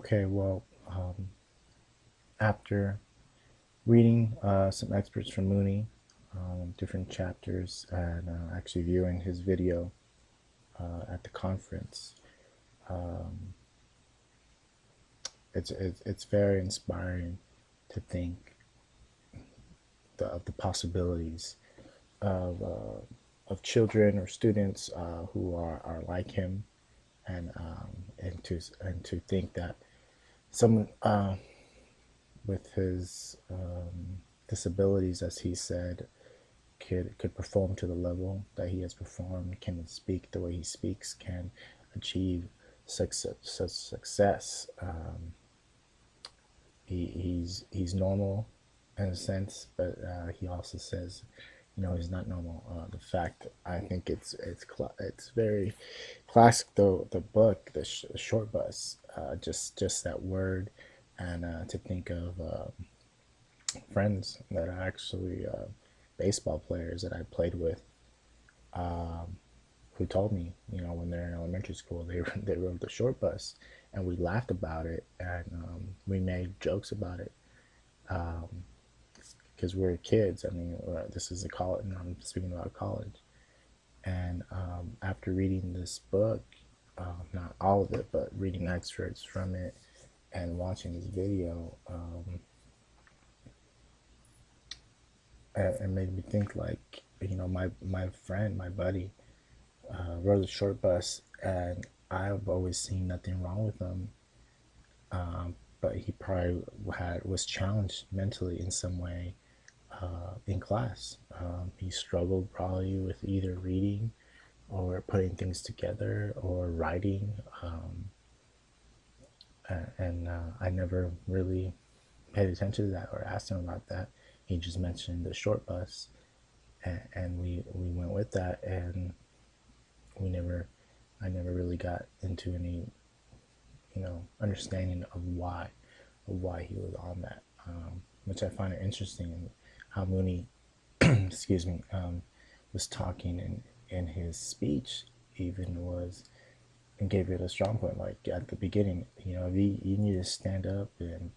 Okay, well, after reading some excerpts from Mooney, different chapters, and actually viewing his video at the conference, um, it's very inspiring to think of the possibilities of children or students who are like him, and to think that someone with his disabilities, as he said, could perform to the level that he has performed, can speak the way he speaks, can achieve success. He's normal in a sense, but he also says, he's not normal. The fact, I think it's very classic though. The book, the short bus, just that word, and to think of friends that are actually baseball players that I played with, um, who told me, when they're in elementary school, they rode the short bus, and we laughed about it, and we made jokes about it, because we're kids. I mean, this is a college, and I'm speaking about college. And after reading this book, not all of it, but reading excerpts from it and watching this video, it made me think like, my friend, my buddy, rode a short bus, and I've always seen nothing wrong with him. But he probably was challenged mentally in some way in class. He struggled probably with either reading or putting things together or writing, and I never really paid attention to that or asked him about that. He just mentioned the short bus, and we went with that, and we never I never really got into any understanding of why he was on that, which I find it interesting, and how Mooney, excuse me, was talking in his speech, even was, and gave it a strong point. Like at the beginning, you need to stand up and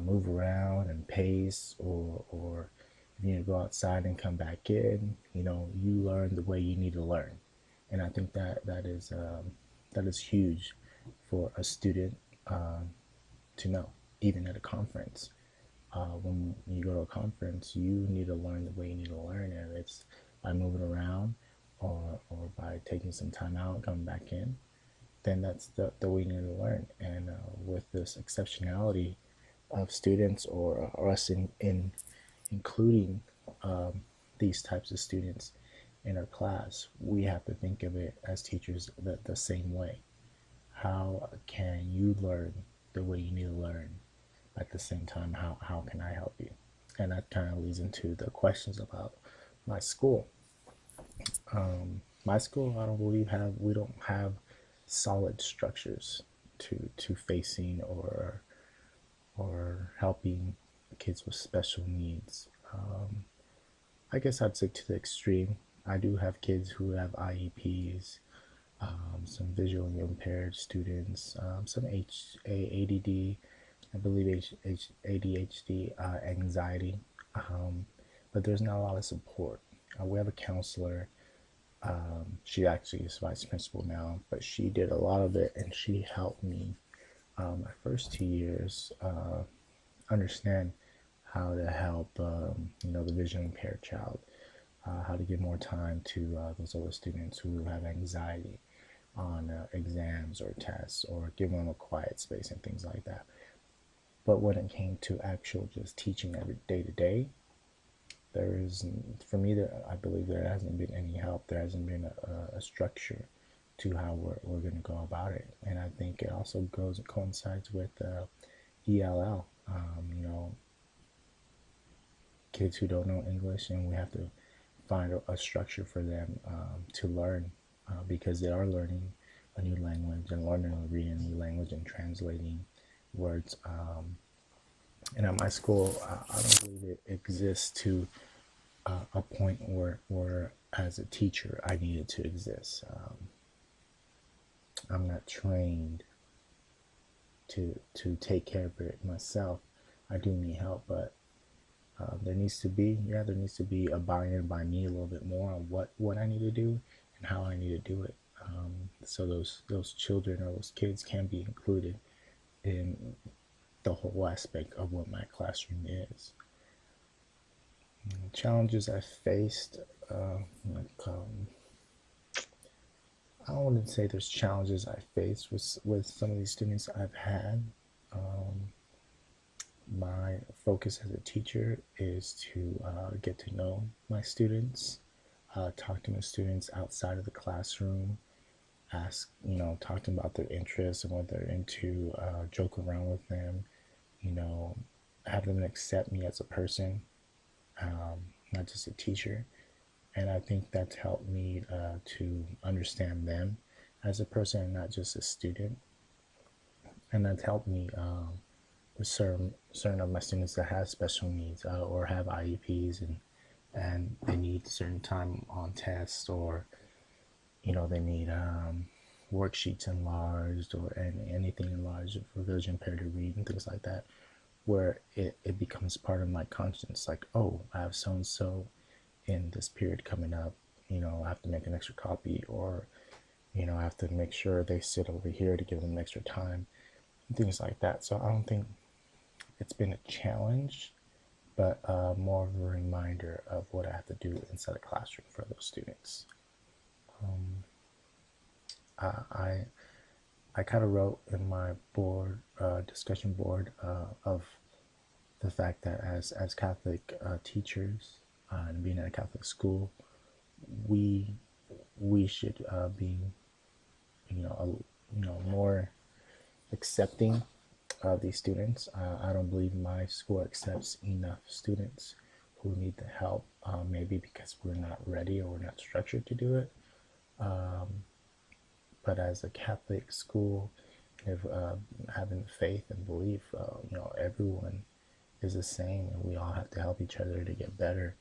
move around and pace, or if you need to go outside and come back in, you learn the way you need to learn. And I think that is huge for a student to know, even at a conference. When you go to a conference, you need to learn the way you need to learn, and it's by moving around, or by taking some time out and coming back in. Then that's the way you need to learn. And with this exceptionality of students, or us in including um, these types of students in our class, we have to think of it as teachers the same way. How can you learn the way you need to learn? At the same time, how can I help you? And that kind of leads into the questions about my school. My school, I don't believe we don't have solid structures to facing or helping kids with special needs. I guess I'd say to the extreme. I do have kids who have IEPs, some visually impaired students, some ADD, I believe ADHD, anxiety, but there's not a lot of support. We have a counselor. She actually is vice principal now, but she did a lot of it, and she helped me my first 2 years understand how to help the vision impaired child, how to give more time to those other students who have anxiety on exams or tests, or give them a quiet space and things like that. But when it came to actual just teaching every day to day, there is, for me, I believe there hasn't been any help. There hasn't been a structure to how we're going to go about it. And I think it also coincides with ELL. Kids who don't know English, and we have to find a structure for them to learn, because they are learning a new language, and learning and reading a new language, and translating words. And at my school, I don't believe it exists to a point where, as a teacher, I needed to exist. I'm not trained to take care of it myself. I do need help, but there needs to be a buy-in by me a little bit more on what I need to do and how I need to do it. So those children or those kids can be included in the whole aspect of what my classroom is. Challenges I faced, like I wouldn't say there's challenges I faced with some of these students I've had. Um, my focus as a teacher is to get to know my students, talk to my students outside of the classroom, ask, talk to them about their interests and what they're into, joke around with them, you know, have them accept me as a person, not just a teacher. And I think that's helped me to understand them as a person and not just a student. And that's helped me with certain of my students that have special needs or have IEPs and they need certain time on tests, or they need worksheets enlarged or anything enlarged for visually impaired to read and things like that, where it becomes part of my conscience, like, oh, I have so and so in this period coming up, I have to make an extra copy, or I have to make sure they sit over here to give them extra time and things like that. So I don't think it's been a challenge, but more of a reminder of what I have to do inside a classroom for those students. I I kind of wrote in my board discussion board of the fact that as Catholic teachers and being at a Catholic school, we we should be more accepting of these students. I don't believe my school accepts enough students who need the help. Maybe because we're not ready or we're not structured to do it. But as a Catholic school, if having faith and belief, everyone is the same, and we all have to help each other to get better.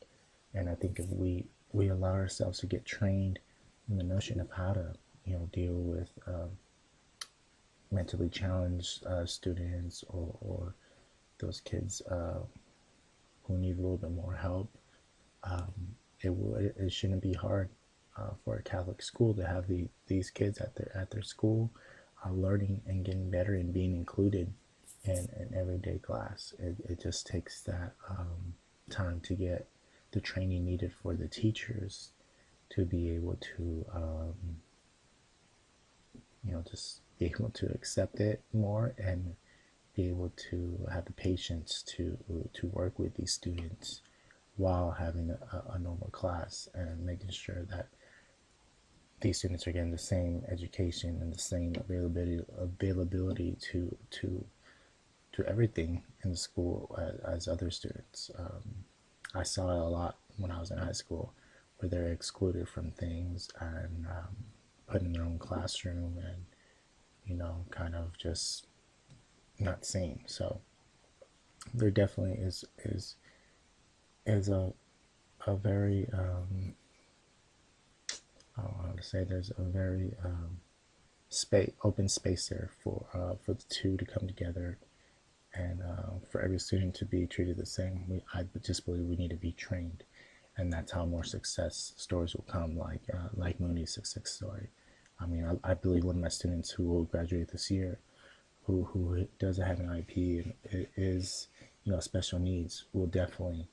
And I think if we allow ourselves to get trained in the notion of how to deal with mentally challenged students, or those kids who need a little bit more help, it shouldn't be hard for a Catholic school to have these kids at their school, learning and getting better and being included in an everyday class. It just takes that time to get the training needed for the teachers to be able to just be able to accept it more and be able to have the patience to work with these students while having a normal class, and making sure that these students are getting the same education and the same availability to everything in the school as other students. I saw it a lot when I was in high school, where they're excluded from things and put in their own classroom, and kind of just not seen. So there definitely is a very I don't know how to say, there's a very open space there for the two to come together, and for every student to be treated the same. I just believe we need to be trained, and that's how more success stories will come, like Mooney's success story. I mean, I believe one of my students who will graduate this year, who doesn't have an IP and is special needs, will definitely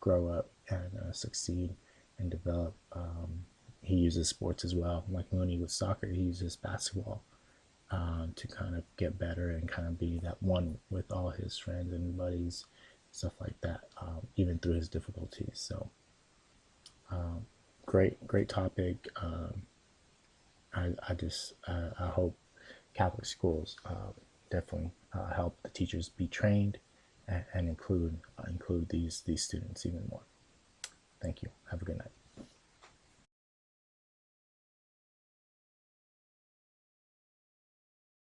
grow up and succeed and develop. He uses sports as well, like Mooney with soccer. He uses basketball to kind of get better and kind of be that one with all his friends and buddies, stuff like that, even through his difficulties. So great topic. I hope Catholic schools definitely help the teachers be trained and include these students even more. Thank you. Have a good night.